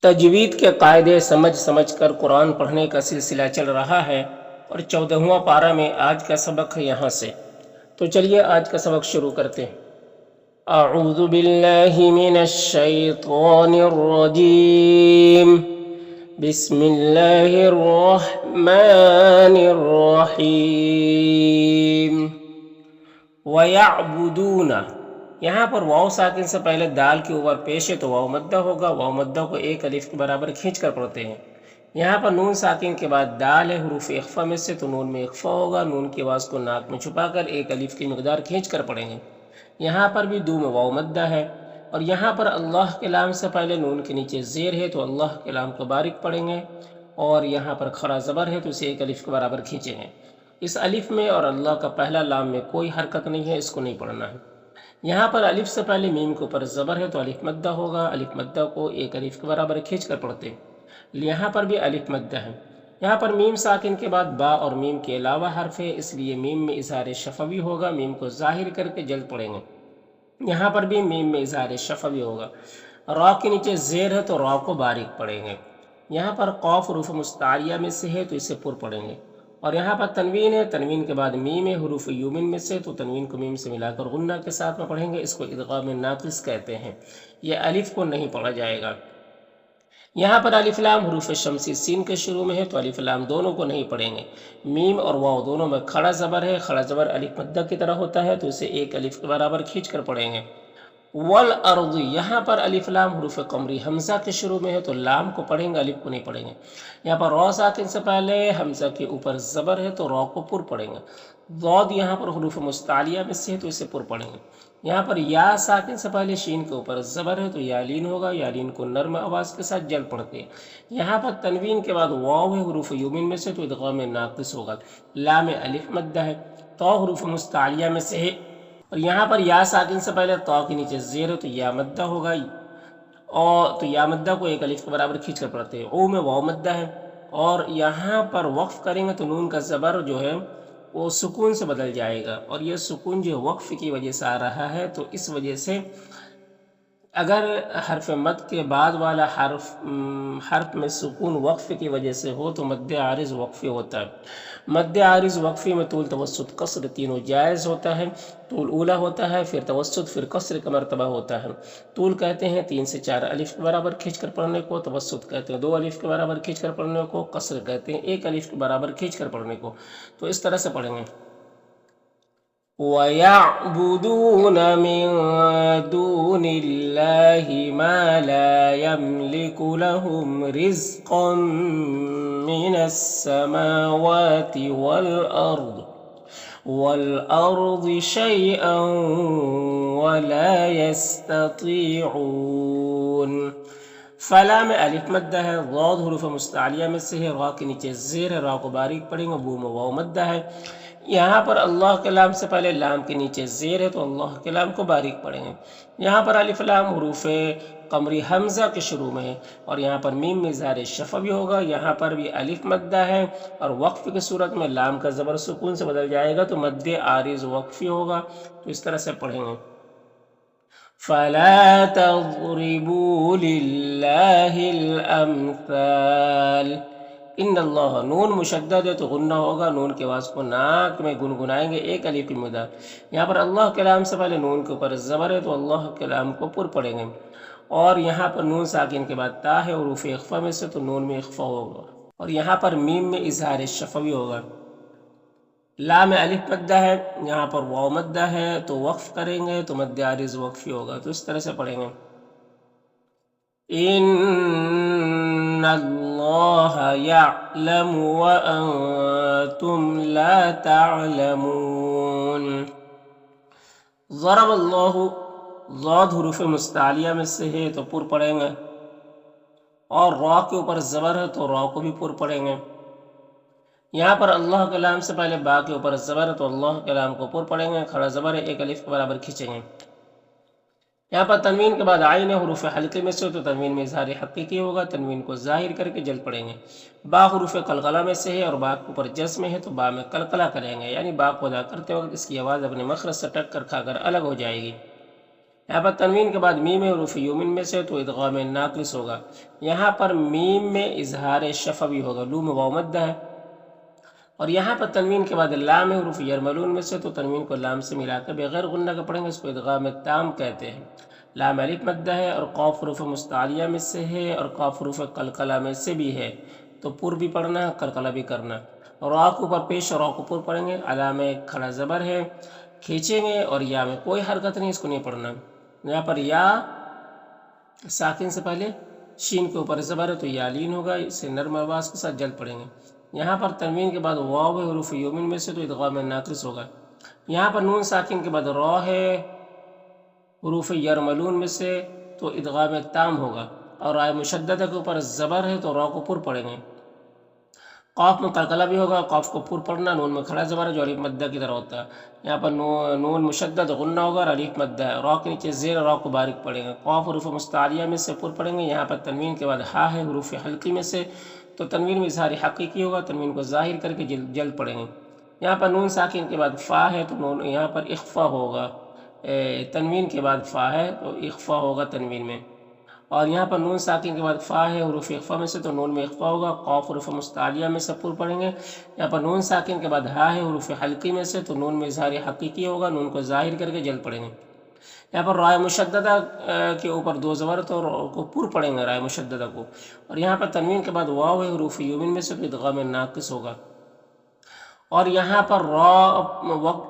تجوید کے قاعدے سمجھ سمجھ کر قرآن پڑھنے کا سلسلہ چل رہا ہے اور 14واں پارہ میں آج کا سبق ہے یہاں سے۔ تو چلیے آج کا سبق شروع کرتے ہیں۔ اعوذ باللہ من الشیطان الرجیم، بسم اللہ الرحمن الرحیم۔ وَيَعْبُدُونَ، یہاں پر واو ساکن سے پہلے دال کے اوپر پیش ہے تو واو مدہ ہوگا۔ واو مدہ کو ایک الف کے برابر کھینچ کر پڑھتے ہیں۔ یہاں پر نون ساکن کے بعد دال ہے، حروف اخفا میں سے، تو نون میں اخفا ہوگا۔ نون کی آواز کو ناک میں چھپا کر ایک الف کی مقدار کھینچ کر پڑھیں گے۔ یہاں پر بھی دو میں واو مدہ ہے، اور یہاں پر اللہ کے لام سے پہلے نون کے نیچے زیر ہے تو اللہ کے لام کو باریک پڑھیں گے، اور یہاں پر کھڑا زبر ہے تو اسے ایک الف کے برابر کھینچیں گے۔ اس الف میں اور اللہ کا پہلا لام میں کوئی حرکت نہیں ہے، اس کو نہیں پڑھنا ہے۔ یہاں پر الف سے پہلے میم کے اوپر زبر ہے تو الف مدہ ہوگا۔ الف مدہ کو ایک الف کے برابر کھینچ کر پڑھتے ہیں۔ یہاں پر بھی الف مدہ ہے۔ یہاں پر میم ساکن کے بعد با اور میم کے علاوہ حرف ہے، اس لیے میم میں اظہار شفوی ہوگا۔ میم کو ظاہر کر کے جلد پڑھیں گے۔ یہاں پر بھی میم میں اظہار شفوی ہوگا۔ را کے نیچے زیر ہے تو را کو باریک پڑھیں گے۔ یہاں پر قاف حروف مستعلیہ میں سے ہے تو اسے پر پڑھیں گے، اور یہاں پر تنوین ہے، تنوین کے بعد میم ہے حروف یومن میں سے، تو تنوین کو میم سے ملا کر غنہ کے ساتھ میں پڑھیں گے۔ اس کو ادغام ناقص کہتے ہیں، یہ الف کو نہیں پڑھا جائے گا۔ یہاں پر الف لام حروف شمسی سین کے شروع میں ہے تو الف لام دونوں کو نہیں پڑھیں گے۔ میم اور واو دونوں میں کھڑا زبر ہے، کھڑا زبر الف مدہ کی طرح ہوتا ہے تو اسے ایک الف کے برابر کھینچ کر پڑھیں گے۔ والارض، یہاں پر الف لام حروف قمری حمزہ کے شروع میں ہے تو لام کو پڑھیں گے، الف کو نہیں پڑھیں گے۔ یہاں پر را ساکن سے پہلے حمزہ کے اوپر زبر ہے تو را کو پر پڑھیں گے۔ ضاد یہاں پر حروف مستعلیہ میں سے ہے تو اسے پر پڑھیں گے۔ یہاں پر یا ساکن سے پہلے شین کے اوپر زبر ہے تو یالین ہوگا، یالین کو نرم آواز کے ساتھ جل پڑھتے ہیں۔ یہاں پر تنوین کے بعد واو ہے حروف یومن میں سے تو ادغام ناقص ہوگا۔ لام الف مدہ ہے، تو حروف مستعلیہ میں سے ہے، اور یہاں پر یا ساکن سے پہلے تو کے نیچے زیر ہے تو یا مدہ ہوگا، اور تو یا مدہ کو ایک الف کے برابر کھینچ کر پڑھتے ہیں۔ او میں واو مدہ ہے، اور یہاں پر وقف کریں گے تو نون کا زبر جو ہے وہ سکون سے بدل جائے گا، اور یہ سکون جو وقف کی وجہ سے آ رہا ہے، تو اس وجہ سے اگر حرف مد کے بعد والا حرف میں سکون وقف کی وجہ سے ہو تو مد عارض وقفی ہوتا ہے۔ مد عارض وقفی میں طول توسط قصر تینوں جائز ہوتا ہے۔ طول اولا ہوتا ہے، پھر توسط، پھر قصر کا مرتبہ ہوتا ہے۔ طول کہتے ہیں 3 سے 4 الف کے برابر کھینچ کر پڑھنے کو، توسط کہتے ہیں 2 الف کے برابر کھینچ کر پڑھنے کو، قصر کہتے ہیں 1 الف کے برابر کھینچ کر پڑھنے کو۔ تو اس طرح سے پڑھیں گے۔ وَيَعْبُدُونَ مِن دُونِ اللَّهِ مَا لَا يَمْلِكُ لَهُمْ رِزْقًا مِنَ السَّمَاوَاتِ وَالْأَرْضِ شَيْئًا وَلَا يَسْتَطِيعُونَ۔ فلا میں الف مدہ ہے، ضاد حروف مستعلیہ میں سے ہے، را کے نیچے زیر ہے، را کو باریک پڑھیں گے۔ بو میں واو مدہ ہے۔ یہاں پر اللہ کے لام سے پہلے لام کے نیچے زیر ہے تو اللہ کے لام کو باریک پڑھیں گے۔ یہاں پر الف لام حروف قمری حمزہ کے شروع میں ہے، اور یہاں پر میم میں اظہار شفوی ہوگا۔ یہاں پر بھی الف مدہ ہے، اور وقف کی صورت میں لام کا زبر سکون سے بدل جائے گا تو مد عارض وقفی ہوگا۔ تو اس طرح سے پڑھیں گے۔ فَلَا تَضْرِبُوا لِلَّهِ الْأَمْثَالِ۔ ان اللہ، نون مشدد ہے تو غنہ ہوگا، نون کی آواز کو ناک میں گنگنائیں گے، 1 الف کی مقدار۔ یہاں پر اللہ کے لام سے پہلے نون کے اوپر زبر ہے تو اللہ کے لام کو پر پڑھیں گے، اور یہاں پر نون ساکن کے بعد تا ہے حروف اخفا میں سے تو نون میں اخفا ہوگا، اور یہاں پر میم میں اظہار شفوی ہوگا۔ لام الف مدہ ہے، یہاں پر واو مدہ ہے تو وقف کریں گے تو مد عارض وقفی ہوگا۔ تو اس طرح سے پڑھیں گے۔ ان اللہ یعلم وانتم لا تعلمون۔ ضرب اللہ، ضاد حروف مستعلیہ میں سے ہے تو پر پڑھیں گے، اور را کے اوپر زبر ہے تو را کو بھی پر پڑھیں گے۔ یہاں پر اللہ کے لام سے پہلے با کے اوپر زبر ہے تو اللہ کے لام کو پر پڑھیں گے، کھڑا زبر ہے 1 الف کے برابر کھینچیں گے۔ یہاں پر تنوین کے بعد عین حروف حلقے میں سے تو تنوین میں اظہار حقیقی ہوگا، تنوین کو ظاہر کر کے جلد پڑھیں گے۔ با حروف قلقلہ میں سے ہے اور با کے اوپر جزم ہے تو با میں قلقلہ کریں گے، یعنی با کو ادا کرتے وقت اس کی آواز اپنے مخرج سے ٹک کر کھا کر الگ ہو جائے گی۔ یہاں پر تنوین کے بعد میم حروف یومن میں سے تو ادغام ناقص ہوگا، یہاں پر میم میں اظہار شفوی ہوگا، لو میں واو مدہ ہے، اور یہاں پر تنوین کے بعد لام حروف یرملون میں سے تو تنوین کو لام سے ملا کر بغیر غنہ کا پڑھیں گے، اس کو ادغام تام کہتے ہیں۔ لام الف مدہ ہے اور قاف حروف مستعلیہ میں سے ہے اور قاف حروف قلقلہ میں سے بھی ہے، تو پر بھی پڑھنا ہے، قلقلہ بھی کرنا ہے۔ اور را کو اوپر پیش اور را کو پر پڑھیں گے، علامہ کھڑا زبر ہے، کھینچیں گے، اور یا میں کوئی حرکت نہیں، اس کو نہیں پڑھنا۔ یہاں پر یا ساکن سے پہلے شین کے اوپر زبر ہے تو یا لین ہوگا، اسے نرم آواز کے ساتھ جلد پڑھیں گے۔ یہاں پر تنوین کے بعد واو ہے حروف یومن میں سے تو ادغام ناقص ہوگا، یہاں پر نون ساکن کے بعد را ہے حروف یرملون میں سے تو ادغام تام ہوگا، اور رائے مشددہ کے اوپر زبر ہے تو را کو پر پڑھیں گے۔ قاف میں قلقلہ بھی ہوگا، قاف کو پر پڑھنا، نون میں کھڑا زبر ہے جو الف مدہ کی طرح ہوتا ہے، یہاں پر نون مشدد غنہ ہوگا اور الف مدہ ہے، را کے نیچے زیر، را کو باریک پڑھیں گے۔ قاف حروف مستعلیہ میں سے پر پڑھیں گے، یہاں پر تنوین کے بعد ہا ہے حروف حلقی میں سے تو تنوین میں اظہار حقیقی ہوگا، تنوین کو ظاہر کر کے جلد پڑھیں گے۔ یہاں پر نون ساکن کے بعد فا ہے تو یہاں پر اخفا ہوگا، تنوین کے بعد فا ہے تو اخفا ہوگا تنوین میں، اور یہاں پر نون ساکن کے بعد فا ہے حروف اخفا میں سے تو نون میں اخفا ہوگا، قاف حروف مستعلیہ میں سے پر پڑھیں گے۔ یہاں پر نون ساکن کے بعد ہا ہے حروف حلقی میں سے تو نون میں اظہار حقیقی ہوگا، نون کو ظاہر کر کے جلد پڑھیں گے۔ یہاں پر رائے مشددہ کے اوپر دو زبر تو کو پر پڑھیں گے رائے مشددہ کو، اور یہاں پر تنوین کے بعد واو ہے حروف یومن میں سے تو ادغام ناقص ہوگا، اور یہاں پر را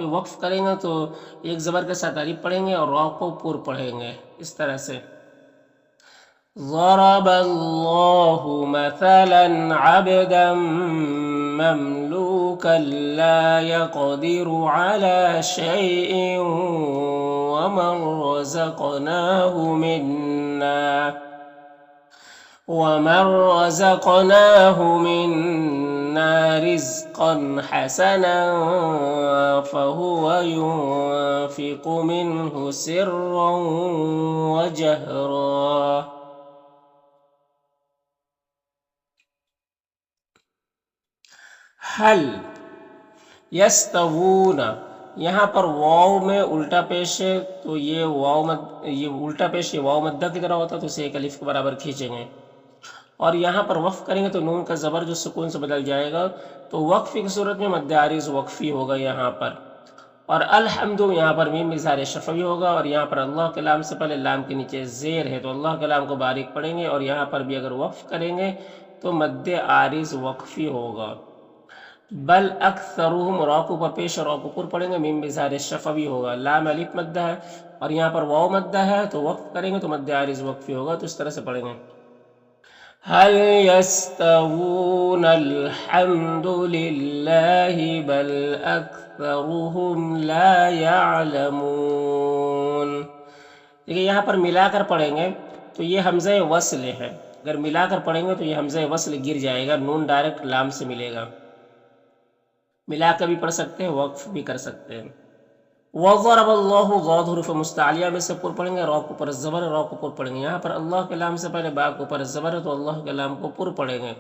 وقف کریں گے تو ایک زبر کے ساتھ الف پڑھیں گے اور را کو پر پڑھیں گے، اس طرح سے ضرب اللہ مثلا عبدا مملوكا لا يقدر على شيء ومن رزقناه منا رزقا حسنا فهو ينفق منه سرا وجهرا۔ حل یستوون، یہاں پر واو میں الٹا پیش ہے تو یہ الٹا پیش یہ واو مدہ کی طرح ہوتا ہے تو اسے ایک الف کے برابر کھینچیں گے، اور یہاں پر وقف کریں گے تو نون کا زبر جو سکون سے بدل جائے گا تو وقفی کی صورت میں مد عارض وقفی ہوگا یہاں پر، اور الحمد یہاں پر میم اظہار شفوی ہوگا، اور یہاں پر اللہ کے لام سے پہلے لام کے نیچے زیر ہے تو اللہ کے لام کو باریک پڑھیں گے، اور یہاں پر بھی اگر وقف کریں گے تو مد عارض وقفی ہوگا۔ بل اکثرهم، را کو پر پیش اور را کو پر پڑھیں گے، میم اظہار شفوی ہوگا، لام الف مدہ ہے اور یہاں پر واو مدہ ہے تو وقف کریں گے تو مد عارض وقفی ہوگا، تو اس طرح سے پڑھیں گے۔ هل يستوون الحمد لله بل اکثرهم لا يعلمون۔ دیکھیں یہاں پر ملا کر پڑھیں گے تو یہ حمزہ وصل ہے، اگر ملا کر پڑھیں گے تو یہ حمزہ وصل گر جائے گا، نون ڈائریکٹ لام سے ملے گا، ملا کر بھی پڑھ سکتے ہیں، وقف بھی کر سکتے ہیں۔ وضرب اللہ، ضاد حروف مستعلیہ میں سے پر پڑھیں گے، را کو پر زبر، را کو پر پڑھیں گے، یہاں پر اللہ کے لام سے پہلے با کو پر زبر ہے تو اللہ کے لام کو پر پڑھیں گے،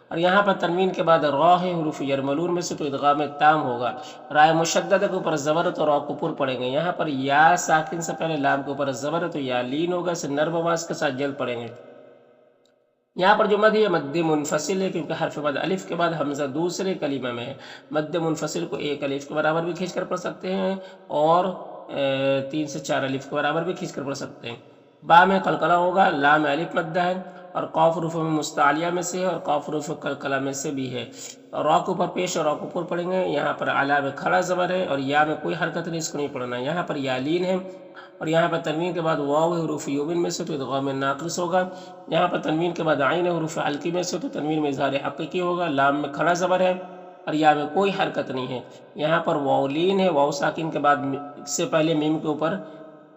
اور یہاں پر تنوین کے بعد را ہے حروف یرملون میں سے تو ادغام تام ہوگا، رائے مشددہ کے اوپر زبر ہے تو را کو پر پڑھیں گے، یہاں پر یا ساکن سے پہلے لام کے اوپر زبر ہے تو یا لین ہوگا، اسے نرم آواز کے ساتھ جلد پڑھیں گے۔ یہاں پر جو مد ہے مد منفصل ہے کیونکہ حرف مد الف کے بعد حمزہ دوسرے کلمہ میں ہے، مد منفصل کو ایک الف کے برابر بھی کھینچ کر پڑھ سکتے ہیں اور 3 سے 4 الف کے برابر بھی کھینچ کر پڑھ سکتے ہیں۔ با میں قلقلہ ہوگا، لام الف مدہ ہے اور قاف حروف مستعلیہ میں سے ہے اور قاف حروف قلقلہ میں سے بھی ہے، اور را کو پر پیش اور را کو پر پڑھیں گے، یہاں پر علا میں کھڑا زبر ہے اور یا میں کوئی حرکت نہیں، اس کو نہیں پڑھنا، یہاں پر یا لین ہے، اور یہاں پر تنوین کے بعد واو حروف یومن میں سے تو ادغام ناقص ہوگا، یہاں پر تنوین کے بعد عین حروف حلقی میں سے تو تنوین میں اظہار حقیقی ہوگا، لام میں کھڑا زبر ہے اور یا میں کوئی حرکت نہیں ہے، یہاں پر واو لین ہے، واو ساکن کے بعد سے پہلے میم کے اوپر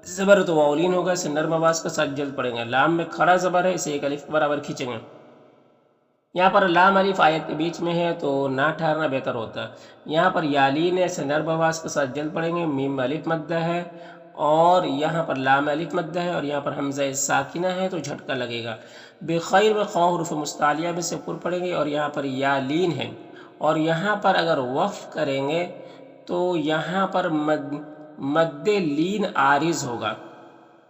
زبر تو واو لین ہوگا، اسے نرم آواز کے ساتھ جلد پڑھیں گے، لام میں کھڑا زبر ہے، اسے ایک الف برابر کھینچیں گے، یہاں پر لام الف آیت کے بیچ میں ہے تو نہ ٹھہرنا بہتر ہوتا ہے، یہاں پر یا لین ہے، اسے نرم آواز کے ساتھ جلد پڑھیں گے، میم الف مدہ ہے اور یہاں پر لام الف مدہ ہے اور یہاں پر حمزہ ساکنہ ہے تو جھٹکا لگے گا، بخیر میں خواہ حروف مستعلیہ میں سے پر پڑھیں گے اور یہاں پر یا لین ہے، اور یہاں پر اگر وقف کریں گے تو یہاں پر مد لین عارض ہوگا،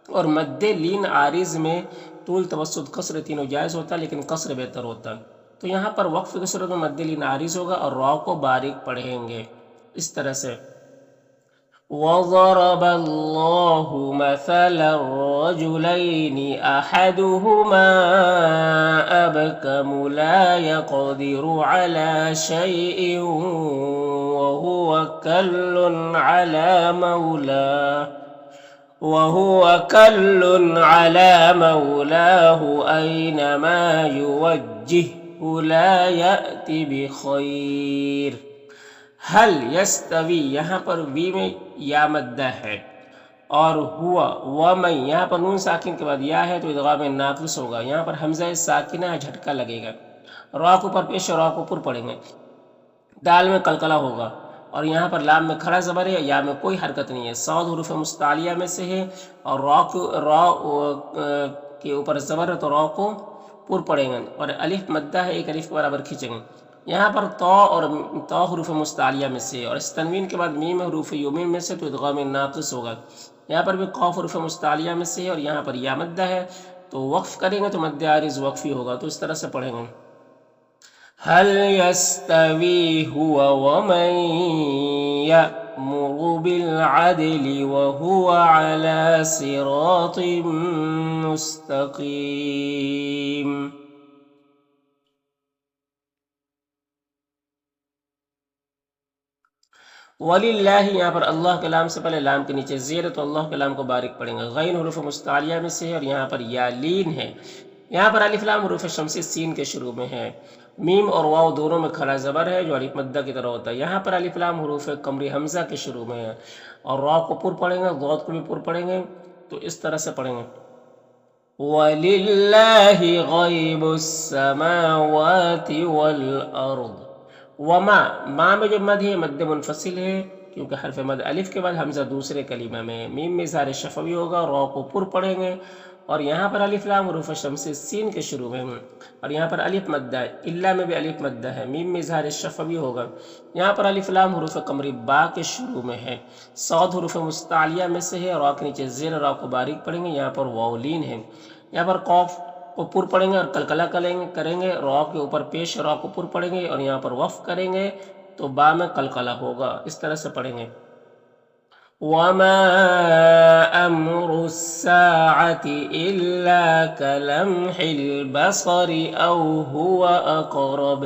اور مد لین عارض میں طول توسط قصر تینوں جائز ہوتا ہے، لیکن قصر بہتر ہوتا ہے۔ تو یہاں پر وقف کی صورت میں مد لین عارض ہوگا اور را کو باریک پڑھیں گے اس طرح سے۔ وَضَرَبَ اللَّهُ مَثَلًا رَجُلَيْنِ أَحَدُهُمَا أَبْكَمُ لَا يَقْدِرُ عَلَى شَيْءٍ وهو كل على مولاه أينما يوجهه لا يأتي بخير۔ حل یستوی یہاں پر وی میں یا مدہ ہے، اور ہوا ومن یہاں پر نون ساکن کے بعد یا ہے تو ادغام ناقص ہوگا، یہاں پر حمزہ ساکنہ جھٹکا لگے گا، را کو پر پیش را کو پر پڑھیں گے، دال میں قلقلہ ہوگا، اور یہاں پر لام میں کھڑا زبر ہے، یا میں کوئی حرکت نہیں ہے، صاد حروف مستعلیہ میں سے ہے، اور را کے اوپر زبر ہے تو را کو پر پڑھیں گے، اور الف مدہ ہے، ایک الف کے برابر کھینچیں گے۔ یہاں پر تا اور تا حروف مستعلیہ میں سے، اور اس تنوین کے بعد میم حروف یومین میں سے تو ادغام ناقص ہوگا۔ یہاں پر بھی قاف حروف مستعلیہ میں سے ہے، اور یہاں پر یا مدہ ہے، تو وقف کریں گے تو مد عارض وقفی ہوگا، تو اس طرح سے پڑھیں گے۔ هل يستوي هو ومن يأمر بالعدل وهو على صراط مستقيم۔ وَلِلَّهِ یہاں پر اللہ کے لام سے پہلے لام کے نیچے زیر، تو اللہ کے لام کو باریک پڑھیں گے، غین حروف مستعلیہ میں سے ہے، اور یہاں پر یا لین ہے، یہاں پر الف لام حروف شمسی سین کے شروع میں ہے، میم اور واو دونوں میں کھڑا زبر ہے جو الف مدہ کی طرح ہوتا ہے، یہاں پر الف لام حروف قمری حمزہ کے شروع میں ہے، اور را کو پر پڑھیں گے، ضاد کو بھی پر پڑھیں گے، تو اس طرح سے پڑھیں گے۔ وَلِلَّهِ غَيْبُ السَّمَاوَاتِ وَالْأَرْضِ۔ وما ما میں جو مد ہے مد منفصل ہے، کیونکہ حرف مد الف کے بعد حمزہ دوسرے کلمہ میں، میم میں اظہار شفوی ہوگا، را کو پر پڑھیں گے، اور یہاں پر الف لام حروف شمسی سین کے شروع میں، اور یہاں پر الف مدہ ہے، الا میں بھی الف مدہ ہے، میم میں اظہار شفوی ہوگا، یہاں پر الف لام حروف قمری با کے شروع میں ہے، صاد حروف مستعلیہ میں سے ہے، را کے نیچے زیر را کو باریک پڑھیں گے، یہاں پر واو لین ہے، یہاں پر قاف کو پر پڑھیں گے اور قلقلہ کریں گے، را کے اوپر پیش را کو پر پڑھیں گے، اور یہاں پر وقف کریں گے تو با میں قلقلہ ہوگا، اس طرح سے پڑھیں گے۔ وَمَا أَمْرُ السَّاعَةِ إِلَّا كَلَمْحِ الْبَصَرِ أَوْ هُوَ أَقْرَبُ۔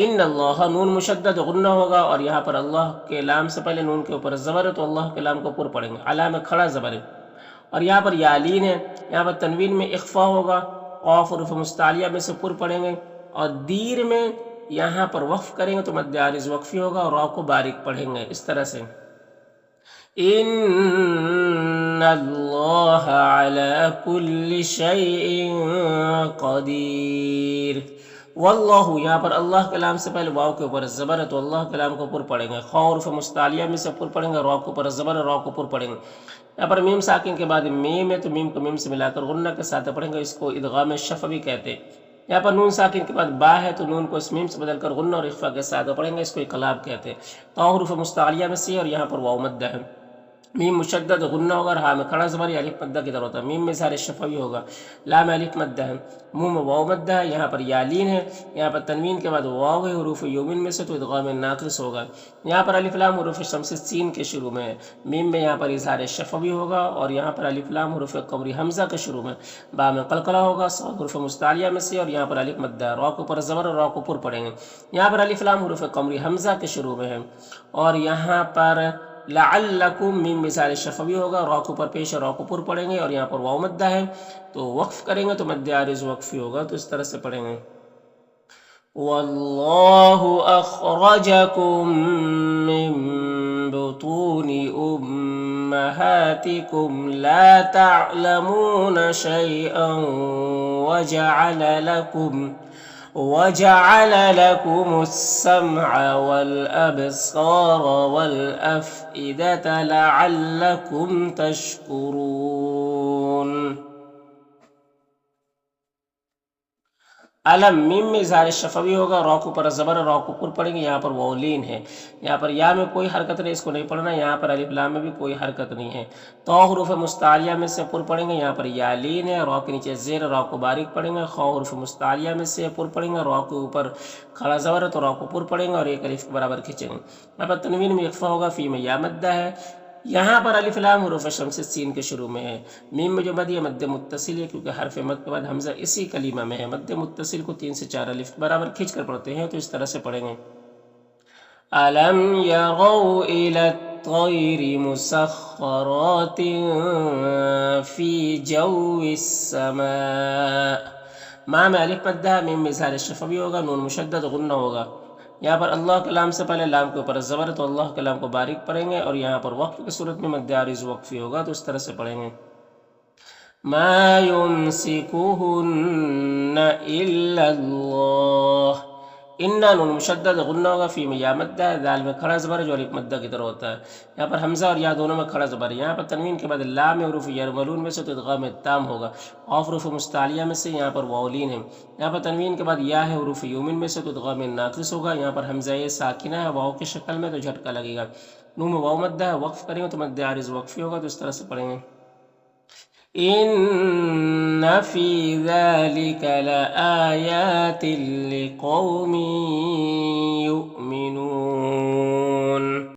ان اللہ نون مشدد غنہ ہوگا، اور یہاں پر اللہ کے لام سے پہلے نون کے اوپر زبر ہے تو اللہ کے لام کو پر پڑھیں گے، علا میں کھڑا زبر ہے، اور یہاں پر یالین ہے، یہاں پر تنوین میں اخفا ہوگا، قاف حروف مستعلیہ میں سے پر پڑھیں گے، اور دیر میں یہاں پر وقف کریں گے تو مد عارض وقفی ہوگا، اور را کو باریک پڑھیں گے اس طرح سے۔ ان اللہ علی کل شیء قدیر۔ واللہ یہاں پر اللہ کے لام سے پہلے واو کے اوپر زبر ہے تو اللہ کے لام کو پر پڑھیں گے، خا حروف مستعلیہ میں سے پر پڑھیں گے، را کے اوپر زبر ہے، را کو پر پڑھیں گے، یہاں پر میم ساکن کے بعد میم ہے تو میم کو میم سے ملا کر غنہ کے ساتھ پڑھیں گے، اس کو ادغام شفوی کہتے ہیں۔ یہاں پر نون ساکن کے بعد با ہے تو نون کو اس میم سے بدل کر غنہ اور اخفا کے ساتھ پڑھیں گے، اس کو اقلاب کہتے ہیں۔ تا حروف مستعلیہ میں سے، اور یہاں پر واو مدہ ہے، میم مشدد غنہ ہوگا، اور ہاں میں کھڑا زبر یا الف مدہ کی طرح ہوتا ہے، میم میں اظہار شفوی ہوگا، لام الف مدہ ہے، منہ میں واو مدہ ہے، یہاں پر یالین ہے، یہاں پر تنوین کے بعد واو ہے حروف یومین میں سے تو ادغام ناقص ہوگا، یہاں پر الف لام حروف شمس سین کے شروع میں ہے، میم میں یہاں پر اظہار شفوی ہوگا، اور یہاں پر الف لام حروف قمری حمزہ کے شروع میں، با میں قلقلہ ہوگا، صاد حروف مستعلیہ میں سے، اور یہاں پر الف مدہ، را کو پر زبر اور را کو پر پڑھیں گے، یہاں پر الف لام حروف قمری حمزہ کے شروع میں ہے، اور یہاں پر لعلکم میم مثال شفوی ہوگا، را کو پر پیش را کو پر پڑھیں گے، اور یہاں پر واو مدہ ہے تو وقف کریں گے تو مد عارض وقفی ہوگا، تو اس طرح سے پڑھیں گے۔ واللہ اخرجکم من بطون امہاتکم لا تعلمون شیئا وجعل لكم السمع والأبصار والأفئدة لعلكم تشكرون۔ علم میم میں اظہار شفوی ہوگا، را کو پر زبر، را کو پر پڑھیں گے، یہاں پر وولین ہے، یہاں پر یا میں کوئی حرکت نہیں، اس کو نہیں پڑھنا، یہاں پر الف لام میں بھی کوئی حرکت نہیں ہے۔ تو حروف مستعلیہ میں سے پر پڑھیں گے، یہاں پر یالین ہے، را کے نیچے زیر، را کو باریک پڑھیں گے، خا حروف مستعلیہ میں سے پر پڑھیں گے، را کے اوپر کھڑا زبر ہے تو را کو پر پڑھیں گے اور ایک الف کے برابر کھینچیں گے۔ یہاں پر تنوین میں اخفا ہوگا، فی میں یا مدہ ہے، یہاں پر الف لام حروف شمس سین کے شروع میں ہے، میم میں جو مد ہے مد متصل ہے کیونکہ حرف مد کے بعد حمزہ اسی کلمہ میں ہے، مد متصل کو 3 سے 4 الف برابر کھینچ کر پڑھتے ہیں تو اس طرح سے پڑھیں گے۔ أَلَمْ يَرَوْا إِلَى الطَّيْرِ مُسَخَّرَاتٍ فِي جَوِّ السَّمَاءِ، ماں میں الف مدہ ہے، میم میں اظہار شفوی ہوگا، نون مشدد غنہ ہوگا، یہاں پر اللہ کے لام سے پہلے لام کے اوپر زبر تو اللہ کے لام کو باریک پڑھیں گے اور یہاں پر وقف کی صورت میں مد عارض وقفی ہوگا تو اس طرح سے پڑھیں گے۔ ما يمسكهن إلا اللہ، انا نون مشدد غنہ ہوگا، فی میں یا مدہ ہے، دال میں کھڑا زبر جو الف مدہ کی طرح ہوتا ہے، یہاں پر حمزہ اور یا دونوں میں کھڑا زبر ہے، یہاں پر تنوین کے بعد لام حروف یرملون میں سے تو ادغام تام ہوگا، قاف حروف مستعلیہ میں سے یہاں پر واولین ہے، یہاں پر تنوین کے بعد یا ہے حروف یومن میں سے تو ادغام ناقص ہوگا، یہاں پر حمزہ ساکنہ ہے واو کی شکل میں تو جھٹکا لگے گا، نون میں واو مدہ ہے، وقف کریں گے تو مد عارض وقفی ہوگا تو اس طرح سے پڑھیں گے۔ إن في ذلك لآيات لقوم يؤمنون،